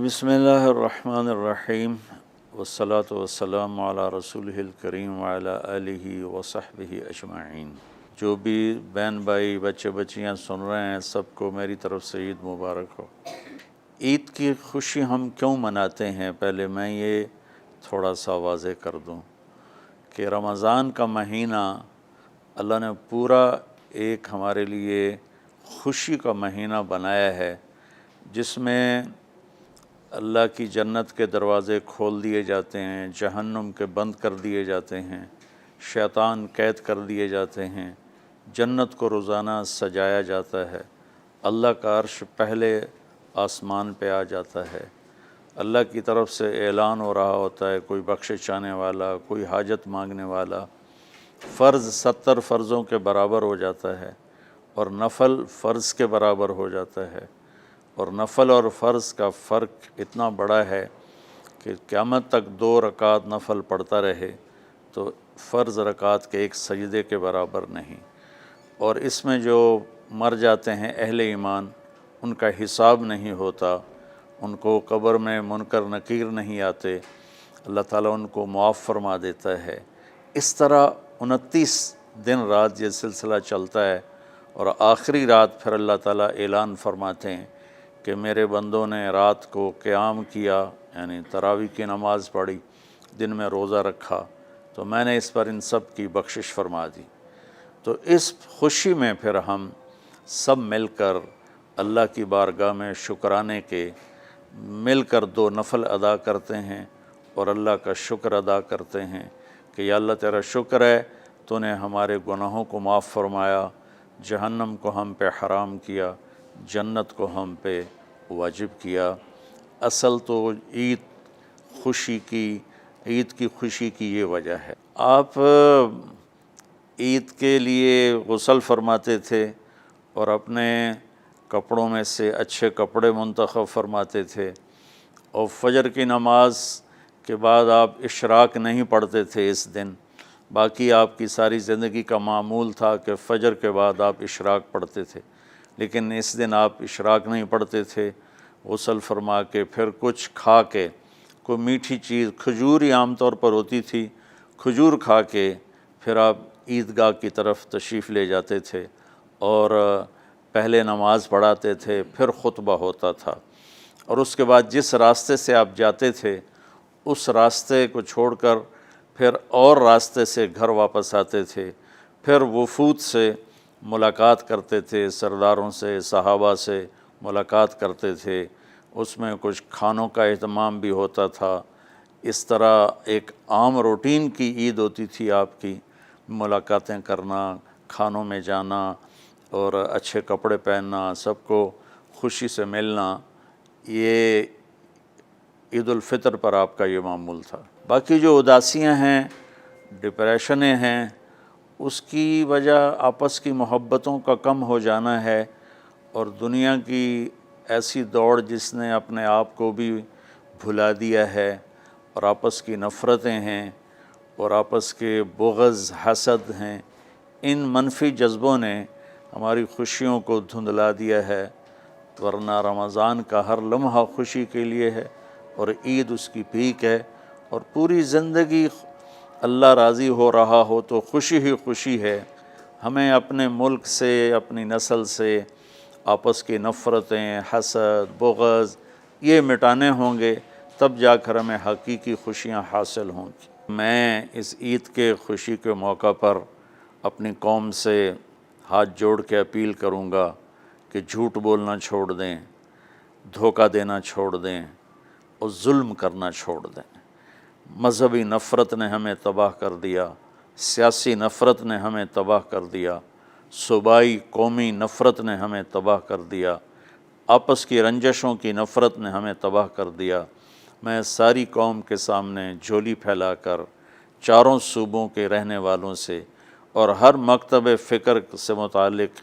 بسم اللہ الرحمن الرحیم والصلاة والسلام علی رسولہ الکریم وعلی آلہ وصحبہ اجمعین۔ جو بھی بہن بھائی بچے بچیاں سن رہے ہیں سب کو میری طرف سے عید مبارک ہو۔ عید کی خوشی ہم کیوں مناتے ہیں، پہلے میں یہ تھوڑا سا واضح کر دوں کہ رمضان کا مہینہ اللہ نے پورا ایک ہمارے لیے خوشی کا مہینہ بنایا ہے، جس میں اللہ کی جنت کے دروازے کھول دیے جاتے ہیں، جہنم کے بند کر دیے جاتے ہیں، شیطان قید کر دیے جاتے ہیں، جنت کو روزانہ سجایا جاتا ہے، اللہ کا عرش پہلے آسمان پہ آ جاتا ہے، اللہ کی طرف سے اعلان ہو رہا ہوتا ہے، کوئی بخشش چاہنے والا، کوئی حاجت مانگنے والا، فرض 70 فرضوں کے برابر ہو جاتا ہے اور نفل فرض کے برابر ہو جاتا ہے، اور نفل اور فرض کا فرق اتنا بڑا ہے کہ قیامت تک 2 رکعت نفل پڑھتا رہے تو فرض رکعت کے ایک سجدے کے برابر نہیں۔ اور اس میں جو مر جاتے ہیں اہل ایمان، ان کا حساب نہیں ہوتا، ان کو قبر میں منکر نکیر نہیں آتے، اللہ تعالیٰ ان کو معاف فرما دیتا ہے۔ اس طرح 29 دن رات یہ سلسلہ چلتا ہے، اور آخری رات پھر اللہ تعالیٰ اعلان فرماتے ہیں کہ میرے بندوں نے رات کو قیام کیا، یعنی تراویح کی نماز پڑھی، دن میں روزہ رکھا، تو میں نے اس پر ان سب کی بخشش فرما دی۔ تو اس خوشی میں پھر ہم سب مل کر اللہ کی بارگاہ میں شکرانے کے مل کر 2 نفل ادا کرتے ہیں اور اللہ کا شکر ادا کرتے ہیں کہ یا اللہ تیرا شکر ہے، تو نے ہمارے گناہوں کو معاف فرمایا، جہنم کو ہم پہ حرام کیا، جنت کو ہم پہ واجب کیا۔ اصل تو عید کی خوشی کی یہ وجہ ہے۔ آپ عید کے لیے غسل فرماتے تھے اور اپنے کپڑوں میں سے اچھے کپڑے منتخب فرماتے تھے، اور فجر کی نماز کے بعد آپ اشراق نہیں پڑھتے تھے اس دن، باقی آپ کی ساری زندگی کا معمول تھا کہ فجر کے بعد آپ اشراق پڑھتے تھے، لیکن اس دن آپ اشراق نہیں پڑھتے تھے، غسل فرما کے پھر کچھ کھا کے، کوئی میٹھی چیز، کھجور ہی عام طور پر ہوتی تھی، کھجور کھا کے پھر آپ عیدگاہ کی طرف تشریف لے جاتے تھے، اور پہلے نماز پڑھاتے تھے، پھر خطبہ ہوتا تھا، اور اس کے بعد جس راستے سے آپ جاتے تھے اس راستے کو چھوڑ کر پھر اور راستے سے گھر واپس آتے تھے، پھر وفود سے ملاقات کرتے تھے، سرداروں سے، صحابہ سے ملاقات کرتے تھے، اس میں کچھ کھانوں کا اہتمام بھی ہوتا تھا۔ اس طرح ایک عام روٹین کی عید ہوتی تھی آپ کی، ملاقاتیں کرنا، کھانوں میں جانا اور اچھے کپڑے پہننا، سب کو خوشی سے ملنا، یہ عید الفطر پر آپ کا یہ معمول تھا۔ باقی جو اداسیاں ہیں، ڈپریشنیں ہیں، اس کی وجہ آپس کی محبتوں کا کم ہو جانا ہے، اور دنیا کی ایسی دوڑ جس نے اپنے آپ کو بھی بھلا دیا ہے، اور آپس کی نفرتیں ہیں اور آپس کے بغض، حسد ہیں، ان منفی جذبوں نے ہماری خوشیوں کو دھندلا دیا ہے، ورنہ رمضان کا ہر لمحہ خوشی کے لیے ہے، اور عید اس کی پیک ہے، اور پوری زندگی اللہ راضی ہو رہا ہو تو خوشی ہی خوشی ہے۔ ہمیں اپنے ملک سے، اپنی نسل سے آپس کی نفرتیں، حسد، بغض یہ مٹانے ہوں گے، تب جا کر ہمیں حقیقی خوشیاں حاصل ہوں گی۔ میں اس عید کے خوشی کے موقع پر اپنی قوم سے ہاتھ جوڑ کے اپیل کروں گا کہ جھوٹ بولنا چھوڑ دیں، دھوکہ دینا چھوڑ دیں، اور ظلم کرنا چھوڑ دیں۔ مذہبی نفرت نے ہمیں تباہ کر دیا، سیاسی نفرت نے ہمیں تباہ کر دیا، صوبائی قومی نفرت نے ہمیں تباہ کر دیا، آپس کی رنجشوں کی نفرت نے ہمیں تباہ کر دیا۔ میں ساری قوم کے سامنے جھولی پھیلا کر چاروں صوبوں کے رہنے والوں سے اور ہر مکتب فکر سے متعلق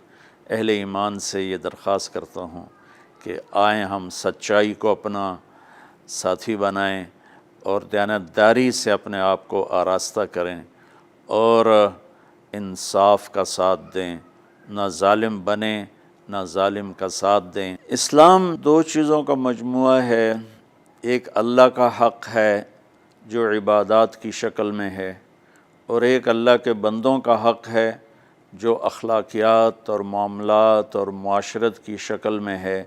اہل ایمان سے یہ درخواست کرتا ہوں کہ آئیں ہم سچائی کو اپنا ساتھی بنائیں اور دیانتداری سے اپنے آپ کو آراستہ کریں، اور انصاف کا ساتھ دیں، نہ ظالم بنیں نہ ظالم کا ساتھ دیں۔ اسلام 2 چیزوں کا مجموعہ ہے، ایک اللہ کا حق ہے جو عبادات کی شکل میں ہے، اور ایک اللہ کے بندوں کا حق ہے جو اخلاقیات اور معاملات اور معاشرت کی شکل میں ہے۔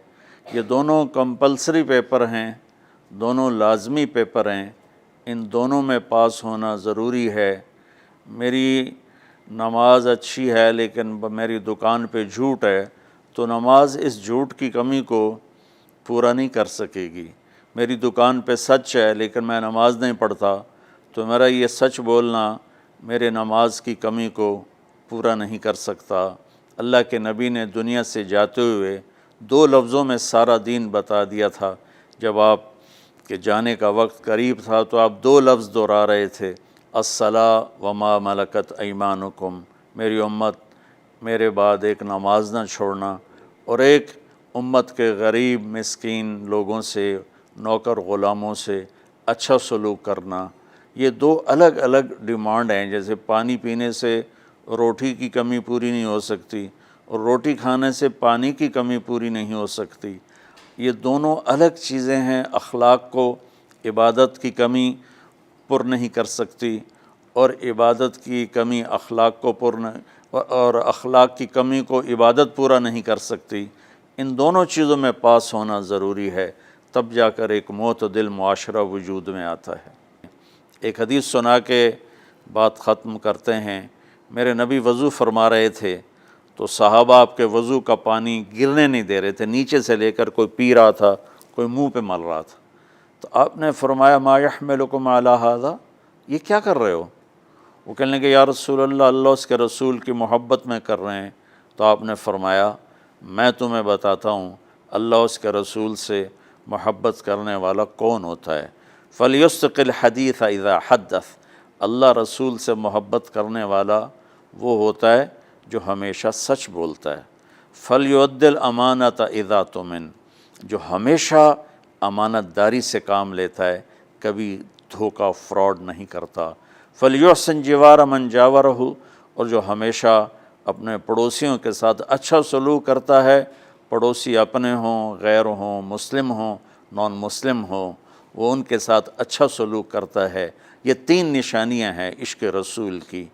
یہ دونوں کمپلسری پیپر ہیں، دونوں لازمی پیپر ہیں، ان دونوں میں پاس ہونا ضروری ہے۔ میری نماز اچھی ہے لیکن میری دکان پہ جھوٹ ہے تو نماز اس جھوٹ کی کمی کو پورا نہیں کر سکے گی۔ میری دکان پہ سچ ہے لیکن میں نماز نہیں پڑھتا تو میرا یہ سچ بولنا میرے نماز کی کمی کو پورا نہیں کر سکتا۔ اللہ کے نبی نے دنیا سے جاتے ہوئے 2 لفظوں میں سارا دین بتا دیا تھا۔ جب آپ کے جانے کا وقت قریب تھا تو آپ 2 لفظ دہرا رہے تھے، الصلاۃ وما ملکت ایمانکم، میری امت میرے بعد ایک نماز نہ چھوڑنا، اور ایک امت کے غریب مسکین لوگوں سے، نوکر غلاموں سے اچھا سلوک کرنا۔ یہ 2 الگ الگ ڈیمانڈ ہیں۔ جیسے پانی پینے سے روٹی کی کمی پوری نہیں ہو سکتی اور روٹی کھانے سے پانی کی کمی پوری نہیں ہو سکتی، یہ دونوں الگ چیزیں ہیں۔ اخلاق کو عبادت کی کمی پر نہیں کر سکتی، اور عبادت کی کمی اخلاق کو اور اخلاق کی کمی کو عبادت پورا نہیں کر سکتی۔ ان دونوں چیزوں میں پاس ہونا ضروری ہے، تب جا کر ایک معتدل معاشرہ وجود میں آتا ہے۔ ایک حدیث سنا کے بات ختم کرتے ہیں۔ میرے نبی وضو فرما رہے تھے تو صحابہ آپ کے وضو کا پانی گرنے نہیں دے رہے تھے، نیچے سے لے کر کوئی پی رہا تھا، کوئی منہ پہ مل رہا تھا۔ تو آپ نے فرمایا ما یحملکم علی ھذا، یہ کیا کر رہے ہو؟ وہ کہنے لگے یا رسول اللہ، اللہ اس کے رسول کی محبت میں کر رہے ہیں۔ تو آپ نے فرمایا میں تمہیں بتاتا ہوں اللہ اس کے رسول سے محبت کرنے والا کون ہوتا ہے۔ فَلْيُصْدِقِ الْحَدِيثَ إِذَا حَدَّثَ، اللہ رسول سے محبت کرنے والا وہ ہوتا ہے جو ہمیشہ سچ بولتا ہے۔ فَلْيُؤَدِّ الْأَمَانَةَ إِذَا تُؤْمِنَ، جو ہمیشہ امانت داری سے کام لیتا ہے، کبھی دھوکہ فراڈ نہیں کرتا۔ فَلْيُحْسِنْ جِوَارَ مَنْ جَاوَرَهُ، اور جو ہمیشہ اپنے پڑوسیوں کے ساتھ اچھا سلوک کرتا ہے، پڑوسی اپنے ہوں، غیر ہوں، مسلم ہوں، نان مسلم ہوں، وہ ان کے ساتھ اچھا سلوک کرتا ہے۔ یہ 3 نشانیاں ہیں عشق رسول کی۔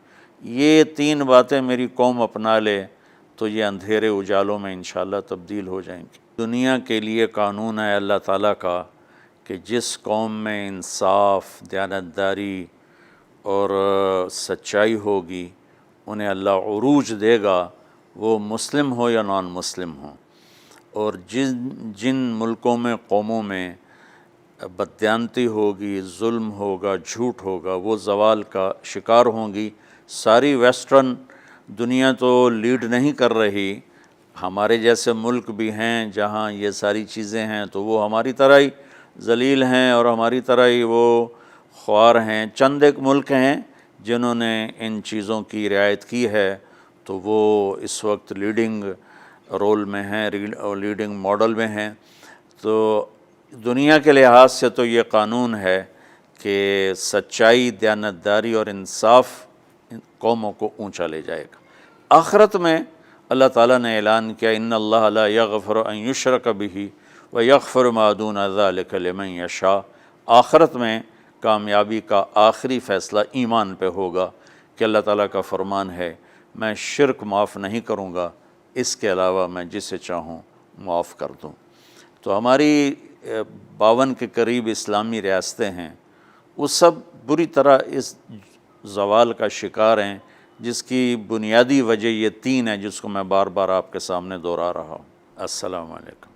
یہ 3 باتیں میری قوم اپنا لے تو یہ اندھیرے اجالوں میں انشاءاللہ تبدیل ہو جائیں گی۔ دنیا کے لیے قانون ہے اللہ تعالیٰ کا کہ جس قوم میں انصاف، دیانتداری اور سچائی ہوگی انہیں اللہ عروج دے گا، وہ مسلم ہو یا نان مسلم ہو۔ اور جن ملکوں میں، قوموں میں بددیانتی ہوگی، ظلم ہوگا، جھوٹ ہوگا، وہ زوال کا شکار ہوں گی۔ ساری ویسٹرن دنیا تو لیڈ نہیں کر رہی، ہمارے جیسے ملک بھی ہیں جہاں یہ ساری چیزیں ہیں تو وہ ہماری طرح ہی ذلیل ہیں اور ہماری طرح ہی وہ خوار ہیں۔ چند ایک ملک ہیں جنہوں نے ان چیزوں کی رعایت کی ہے تو وہ اس وقت لیڈنگ رول میں ہیں، لیڈنگ ماڈل میں ہیں۔ تو دنیا کے لحاظ سے تو یہ قانون ہے کہ سچائی، دیانتداری اور انصاف قوموں کو اونچا لے جائے گا۔ آخرت میں اللہ تعالیٰ نے اعلان کیا ان اللہ لا یغفر ان یشرک بہ ویغفر ما دون ذلک لمن یشاء۔ آخرت میں کامیابی کا آخری فیصلہ ایمان پہ ہوگا کہ اللہ تعالیٰ کا فرمان ہے میں شرک معاف نہیں کروں گا، اس کے علاوہ میں جسے چاہوں معاف کر دوں۔ تو ہماری 52 کے قریب اسلامی ریاستیں ہیں، وہ سب بری طرح اس زوال کا شکار ہیں، جس کی بنیادی وجہ یہ 3 ہے جس کو میں بار بار آپ کے سامنے دہرا رہا ہوں۔ السلام علیکم۔